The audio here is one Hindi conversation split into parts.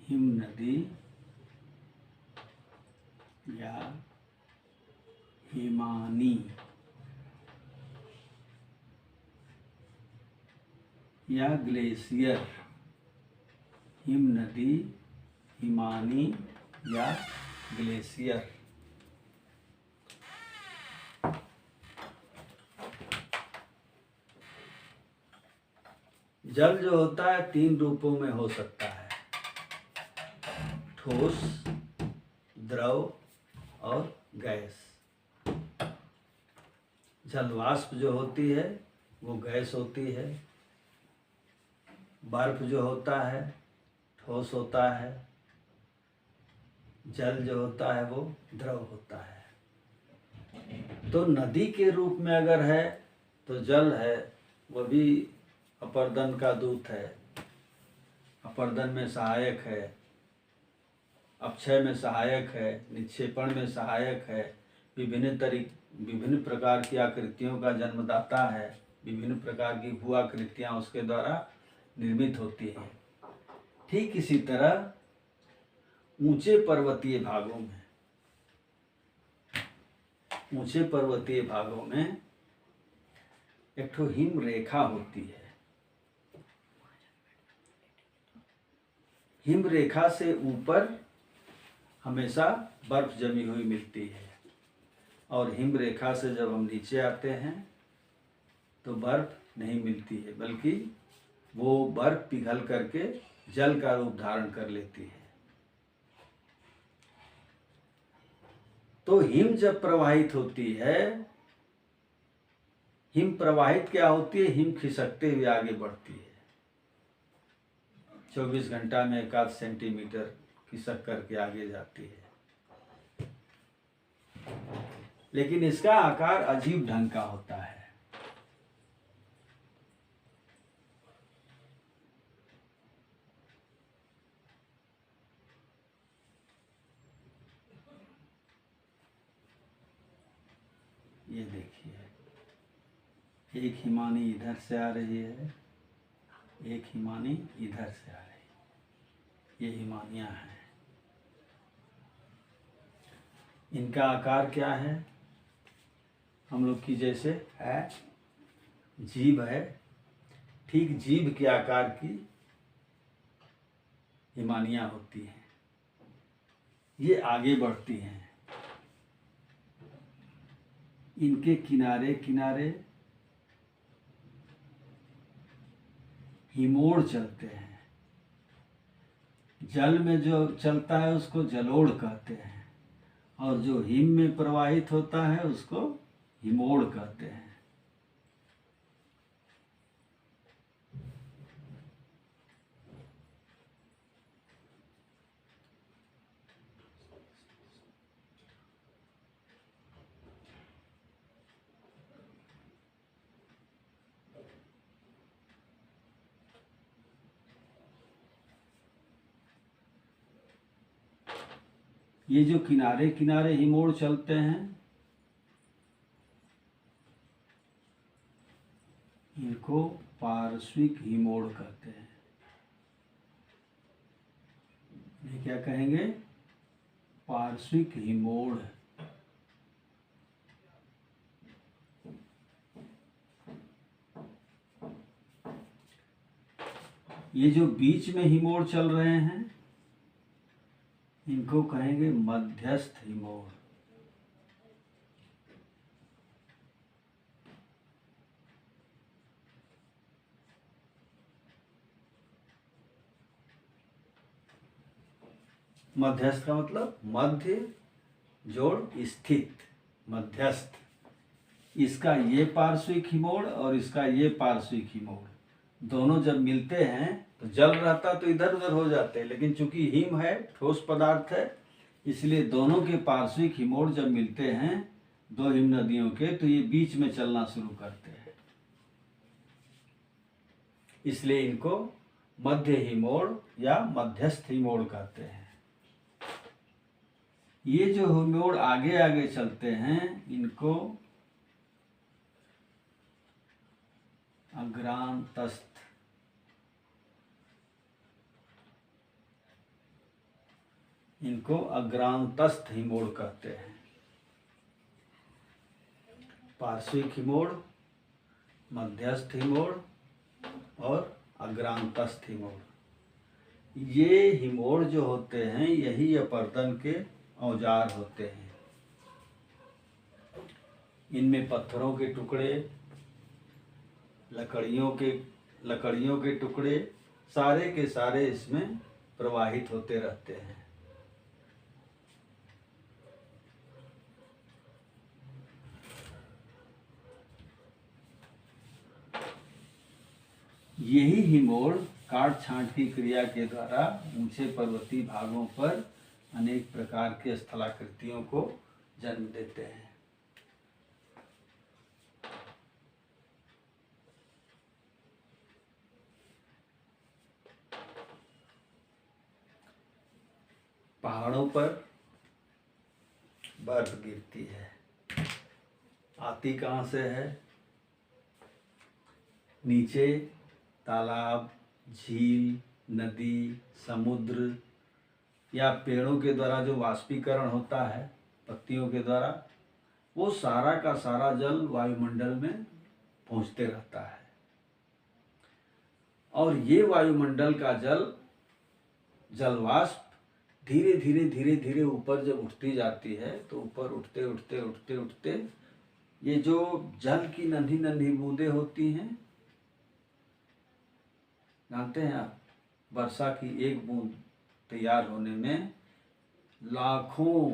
हिम नदी या हिमानी या ग्लेशियर। हिम नदी, हिमानी या ग्लेशियर। जल जो होता है 3 रूपों में हो सकता है, ठोस, द्रव और गैस। जलवाष्प जो होती है वो गैस होती है, बर्फ जो होता है ठोस होता है, जल जो होता है वो द्रव होता है। तो नदी के रूप में अगर है तो जल है, वो भी अपर्दन का दूत है, अपर्दन में सहायक है, अपक्षय में सहायक है, निक्षेपण में सहायक है, विभिन्न प्रकार की आकृतियों का जन्मदाता है, विभिन्न प्रकार की भू आकृतियाँ उसके द्वारा निर्मित होती हैं। ठीक इसी तरह ऊंचे पर्वतीय भागों में एक ठो हिम रेखा होती है। हिम रेखा से ऊपर हमेशा बर्फ जमी हुई मिलती है, और हिम रेखा से जब हम नीचे आते हैं तो बर्फ नहीं मिलती है, बल्कि वो बर्फ पिघल करके जल का रूप धारण कर लेती है। तो हिम जब प्रवाहित होती है, हिम प्रवाहित क्या होती है? हिम खिसकते हुए आगे बढ़ती है। 24 घंटा में 1 सेंटीमीटर खिसक करके आगे जाती है, लेकिन इसका आकार अजीब ढंग का होता है। ये देखिए, एक हिमानी इधर से आ रही है, एक हिमानी इधर से आ रही है। ये हिमानियाँ हैं। इनका आकार क्या है? हम लोग की जैसे है, जीभ है, ठीक जीभ के आकार की हिमानियाँ होती हैं। ये आगे बढ़ती हैं, इनके किनारे किनारे हिमोड़ चलते हैं। जल में जो चलता है उसको जलोढ़ कहते हैं, और जो हिम में प्रवाहित होता है उसको हिमोड़ कहते हैं। ये जो किनारे किनारे हिमोड़ चलते हैं, इनको पार्श्विक हिमोड़ कहते हैं। ये क्या कहेंगे? पार्श्विक हिमोड़। ये जो बीच में हिमोड़ चल रहे हैं, इनको कहेंगे मध्यस्थ हिमोड़। मध्यस्थ का मतलब मध्य जोड़ स्थित, मध्यस्थ। इसका ये पार्श्विक हिमोड़ और इसका ये पार्श्विक हिमोड़, दोनों जब मिलते हैं तो जल रहता तो इधर उधर हो जाते हैं, लेकिन चूंकि हिम है, ठोस पदार्थ है, इसलिए दोनों के पार्श्विक हिमोड़ जब मिलते हैं दो हिम नदियों के, तो ये बीच में चलना शुरू करते हैं। इसलिए इनको मध्य हिमोड़ या मध्यस्थ हिमोड़ कहते हैं। ये जो हिमोड़ आगे आगे चलते हैं, इनको अग्रांतस्थ इनको अग्रांतस्थ हिमोड़ कहते हैं। पार्श्विक हिमोड़, मध्यस्थ हिमोड़ और अग्रांतस्थ हिमोड़। ये हिमोड़ जो होते हैं यही अपर्दन के औजार होते हैं। इनमें पत्थरों के टुकड़े, लकड़ियों के टुकड़े सारे के सारे इसमें प्रवाहित होते रहते हैं। यही हिमोड़ काट छांट की क्रिया के द्वारा ऊंचे पर्वतीय भागों पर अनेक प्रकार के स्थलाकृतियों को जन्म देते हैं। पहाड़ों पर बर्फ गिरती है, आती कहाँ से है? नीचे तालाब, झील, नदी, समुद्र या पेड़ों के द्वारा जो वाष्पीकरण होता है पत्तियों के द्वारा, वो सारा का सारा जल वायुमंडल में पहुंचते रहता है। और ये वायुमंडल का जलवाष्प धीरे धीरे ऊपर जब उठती जाती है तो ऊपर उठते ये जो जल की नन्ही नन्ही बूंदें होती हैं, जानते हैं आप, वर्षा की एक बूंद तैयार होने में लाखों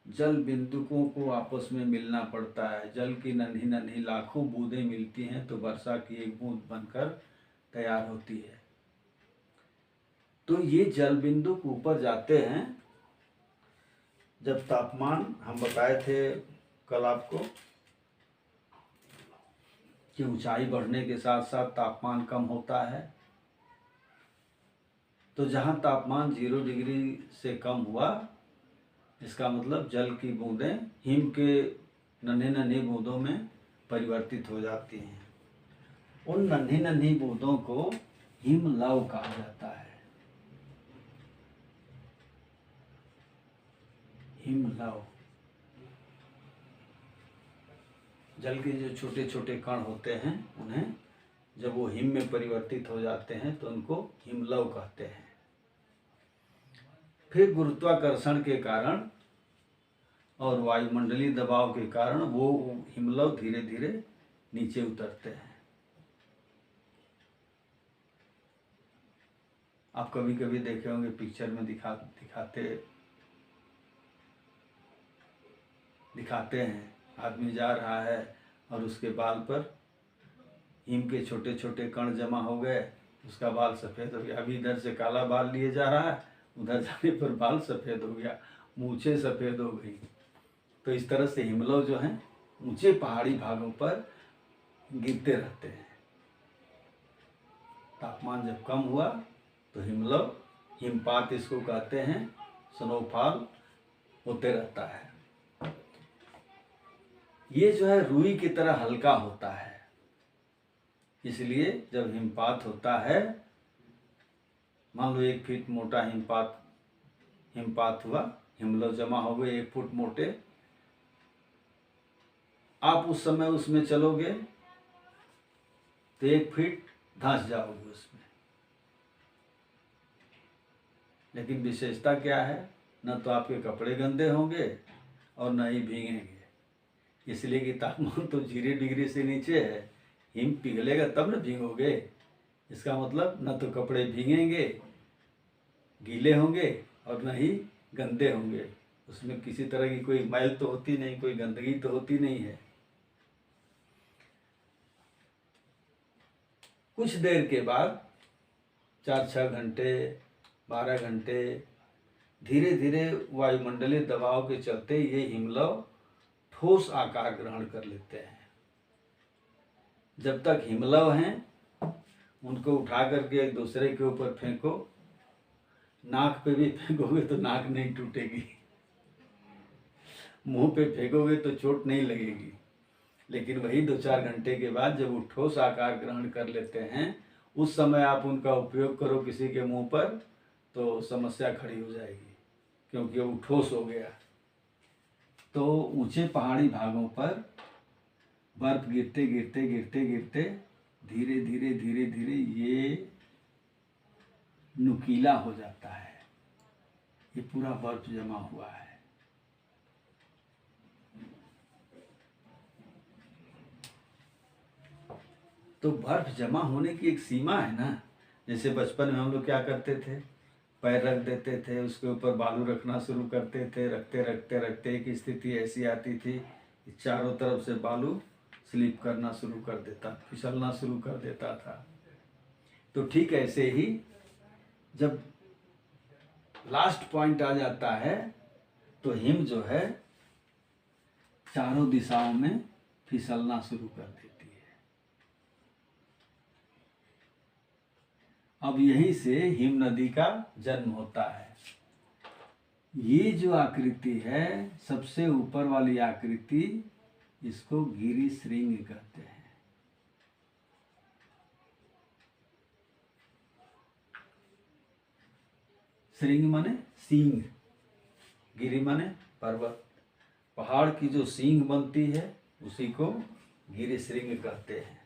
जल बिंदुकों को आपस में मिलना पड़ता है। जल की नन्ही नन्ही लाखों बूंदें मिलती हैं तो वर्षा की एक बूंद बनकर तैयार होती है। तो ये जल बिंदु ऊपर जाते हैं। जब तापमान, हम बताए थे कल आपको कि ऊंचाई बढ़ने के साथ साथ तापमान कम होता है, तो जहाँ तापमान 0 डिग्री से कम हुआ, इसका मतलब जल की बूंदें हिम के नन्हे नन्ही बूंदों में परिवर्तित हो जाती हैं। उन नन्ही नन्ही बूंदों को हिमलव कहा जाता है। हिमलव, जल के जो छोटे छोटे कण होते हैं उन्हें जब वो हिम में परिवर्तित हो जाते हैं तो उनको हिमलव कहते हैं। फिर गुरुत्वाकर्षण के कारण और वायुमंडलीय दबाव के कारण वो हिमलव धीरे धीरे नीचे उतरते हैं। आप कभी कभी देखे होंगे पिक्चर में दिखाते हैं, आदमी जा रहा है और उसके बाल पर हिम के छोटे छोटे कण जमा हो गए, उसका बाल सफ़ेद हो गया। अभी इधर से काला बाल लिए जा रहा है, उधर जाने पर बाल सफ़ेद हो गया, मूछें सफ़ेद हो गई। तो इस तरह से हिमलव जो हैं ऊंचे पहाड़ी भागों पर गिरते रहते हैं। तापमान जब कम हुआ तो हिमलव, हिमपात इसको कहते हैं, स्नोफॉल होते रहता है। ये जो है रुई की तरह हल्का होता है, इसलिए जब हिमपात होता है, मान लो 1 फीट मोटा हिमपात हुआ, हिमलव जमा हो गए 1 फुट मोटे, आप उस समय उसमें चलोगे तो 1 फीट धंस जाओगे उसमें। लेकिन विशेषता क्या है? न तो आपके कपड़े गंदे होंगे और न ही भीगेंगे, इसलिए कि तापमान तो 0 डिग्री से नीचे है। हिम पिघलेगा तब न भीगोगे। इसका मतलब न तो कपड़े भीगेंगे, गीले होंगे, और न ही गंदे होंगे। उसमें किसी तरह की कोई मैल तो होती नहीं, कोई गंदगी तो होती नहीं है। कुछ देर के बाद 4-6 घंटे, 12 घंटे, धीरे धीरे वायुमंडलीय दबाव के चलते ये हिमलव ठोस आकार ग्रहण कर लेते हैं। जब तक हिमलव हैं उनको उठा करके एक दूसरे के ऊपर फेंको, नाक पे भी फेंकोगे तो नाक नहीं टूटेगी, मुंह पे फेंकोगे तो चोट नहीं लगेगी। लेकिन वही 2-4 घंटे के बाद जब वो ठोस आकार ग्रहण कर लेते हैं, उस समय आप उनका उपयोग करो किसी के मुंह पर तो समस्या खड़ी हो जाएगी। क्योंकि वो ठोस हो गया। तो ऊंचे पहाड़ी भागों पर बर्फ गिरते गिरते गिरते गिरते धीरे धीरे धीरे धीरे ये नुकीला हो जाता है। ये पूरा बर्फ जमा हुआ है। तो बर्फ जमा होने की एक सीमा है ना। जैसे बचपन में हम लोग क्या करते थे, पैर रख देते थे, उसके ऊपर बालू रखना शुरू करते थे, रखते रखते रखते एक स्थिति ऐसी आती थी कि चारों तरफ से बालू स्लिप करना शुरू कर देता, फिसलना शुरू कर देता था। तो ठीक ऐसे ही जब लास्ट पॉइंट आ जाता है तो हिम जो है चारों दिशाओं में फिसलना शुरू कर देती है। अब यहीं से हिम नदी का जन्म होता है। ये जो आकृति है, सबसे ऊपर वाली आकृति, इसको गिरिश्रृंग कहते हैं। श्रृंग माने सींग, गिरि माने पर्वत। पहाड़ की जो सींग बनती है उसी को गिरिश्रृंग कहते हैं।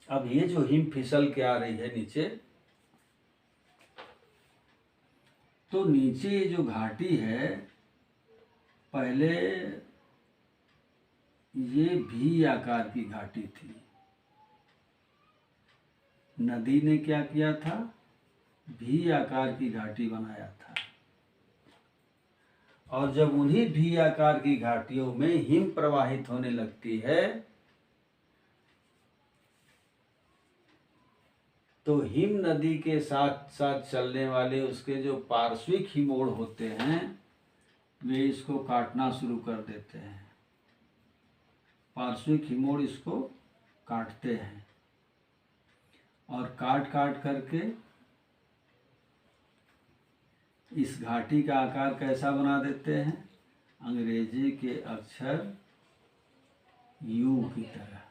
अब ये जो हिम फिसल के आ रही है नीचे, तो नीचे ये जो घाटी है, पहले ये भी आकार की घाटी थी। नदी ने क्या किया था, भी आकार की घाटी बनाया था। और जब उन्हीं भी आकार की घाटियों में हिम प्रवाहित होने लगती है तो हिम नदी के साथ साथ चलने वाले उसके जो पार्श्विक हिमोड़ होते हैं वे इसको काटना शुरू कर देते हैं। पार्श्विक हिमोड़ इसको काटते हैं और काट काट करके इस घाटी का आकार कैसा बना देते हैं, अंग्रेजी के अक्षर यू की तरह।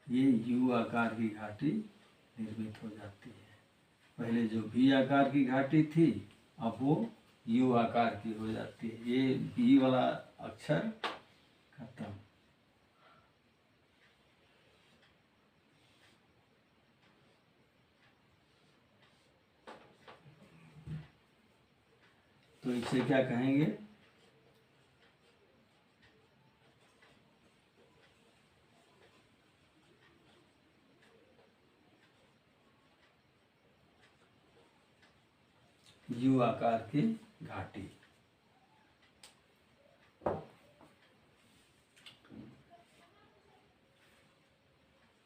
ये यू आकार की घाटी निर्मित हो जाती है। पहले जो भी आकार की घाटी थी, अब वो यू आकार की हो जाती है। ये बी वाला अक्षर खत्म। तो इसे क्या कहेंगे, यू आकार की घाटी।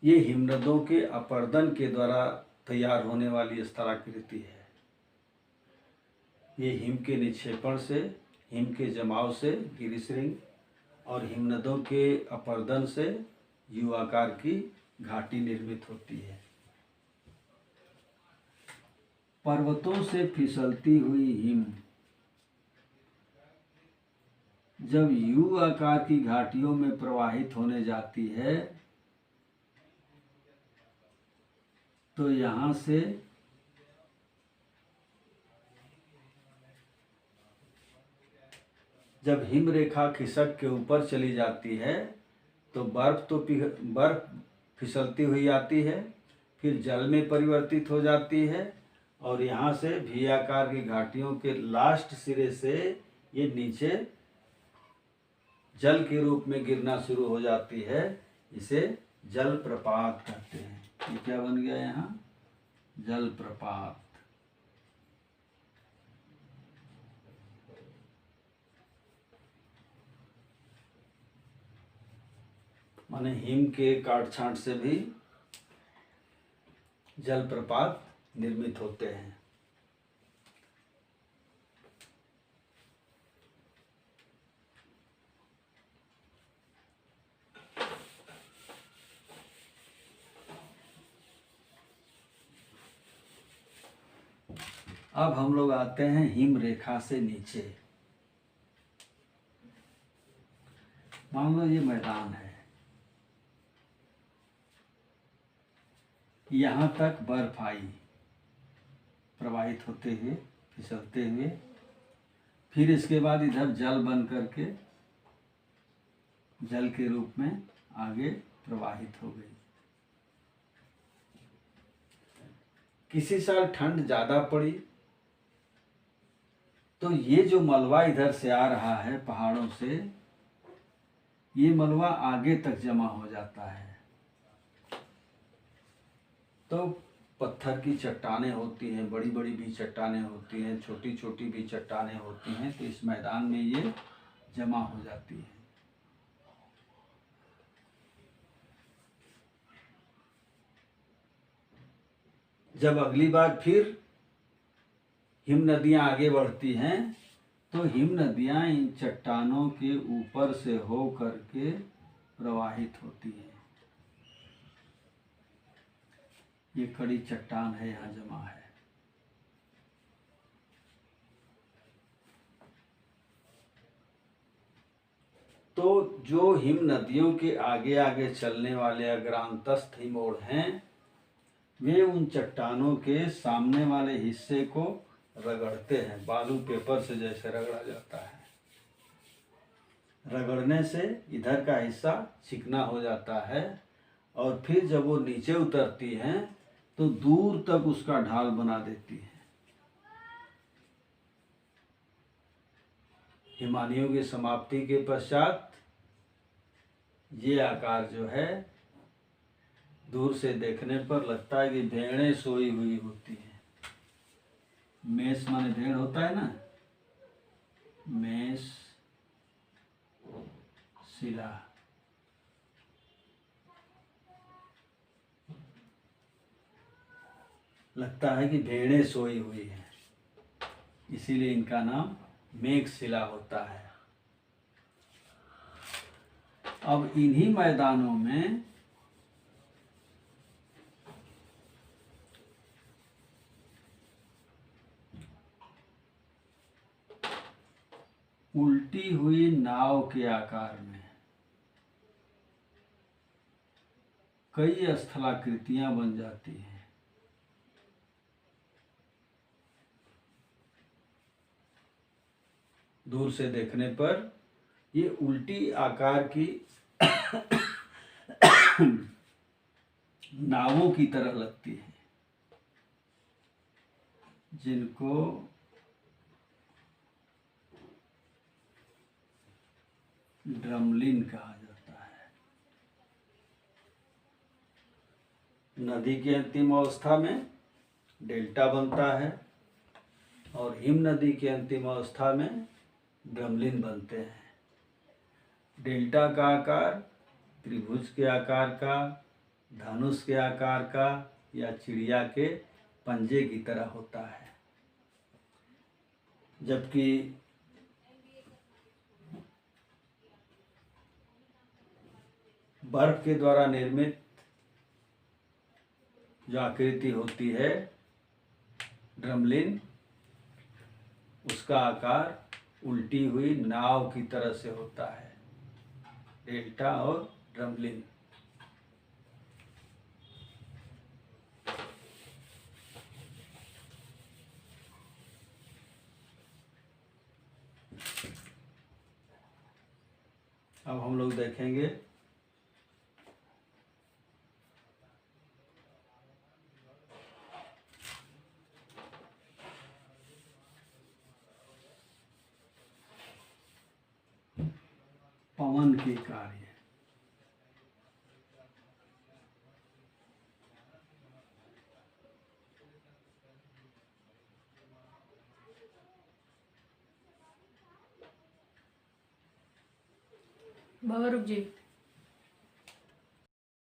ये हिमनदों के अपर्दन के द्वारा तैयार होने वाली स्थलाकृति है। ये हिम के निक्षेपण से, हिम के जमाव से गिरिश्रृंग और हिमनदों के अपर्दन से यू आकार की घाटी निर्मित होती है। पर्वतों से फिसलती हुई हिम जब यू आकार की घाटियों में प्रवाहित होने जाती है तो यहाँ से जब हिम रेखा खिसक के ऊपर चली जाती है तो बर्फ फिसलती हुई आती है, फिर जल में परिवर्तित हो जाती है और यहाँ से भी आकार की घाटियों के लास्ट सिरे से ये नीचे जल के रूप में गिरना शुरू हो जाती है। इसे जल प्रपात कहते हैं। ये क्या बन गया यहाँ, जल प्रपात। माने हिम के काट छांट से भी जलप्रपात निर्मित होते हैं। अब हम लोग आते हैं हिम रेखा से नीचे। मान लो ये मैदान है, यहाँ तक बर्फ आई प्रवाहित होते हुए, फिसलते हुए, फिर इसके बाद इधर जल बन करके जल के रूप में आगे प्रवाहित हो गई। किसी साल ठंड ज़्यादा पड़ी तो ये जो मलबा इधर से आ रहा है पहाड़ों से, ये मलबा आगे तक जमा हो जाता है। तो पत्थर की चट्टानें होती हैं, बड़ी बड़ी भी चट्टानें होती हैं, छोटी छोटी भी चट्टानें होती हैं, तो इस मैदान में ये जमा हो जाती है। जब अगली बार फिर हिम नदियाँ आगे बढ़ती हैं तो हिम नदियाँ इन चट्टानों के ऊपर से हो करके प्रवाहित होती हैं। ये कड़ी चट्टान है, यहाँ जमा है। तो जो हिम नदियों के आगे आगे चलने वाले अग्रांतस्थ हिमोड़ हैं, वे उन चट्टानों के सामने वाले हिस्से को रगड़ते हैं, बालू पेपर से जैसे रगड़ा जाता है। रगड़ने से इधर का हिस्सा चिकना हो जाता है और फिर जब वो नीचे उतरती हैं तो दूर तक उसका ढाल बना देती है। हिमानियों की समाप्ति के पश्चात ये आकार जो है दूर से देखने पर लगता है कि भेड़ें सोई हुई होती हैं। मेष माने भेड़ होता है ना, मेष शिला। लगता है कि भेड़ें सोई हुई हैं, इसीलिए इनका नाम मेघशिला होता है। अब इन्हीं मैदानों में उल्टी हुई नाव के आकार में कई स्थलाकृतियां बन जाती हैं। दूर से देखने पर ये उल्टी आकार की नावों की तरह लगती है, जिनको ड्रमलिन कहा जाता है। नदी की अंतिम अवस्था में डेल्टा बनता है और हिम नदी की अंतिम अवस्था में ड्रमलिन बनते हैं। डेल्टा का आकार त्रिभुज के आकार का, धनुष के आकार का या चिड़िया के पंजे की तरह होता है, जबकि बर्फ के द्वारा निर्मित जो आकृति होती है ड्रमलिन, उसका आकार उल्टी हुई नाव की तरह से होता है। डेल्टा और ड्रमलिन। अब हम लोग देखेंगे पवन के कार्य। बाबा रुक जाइए।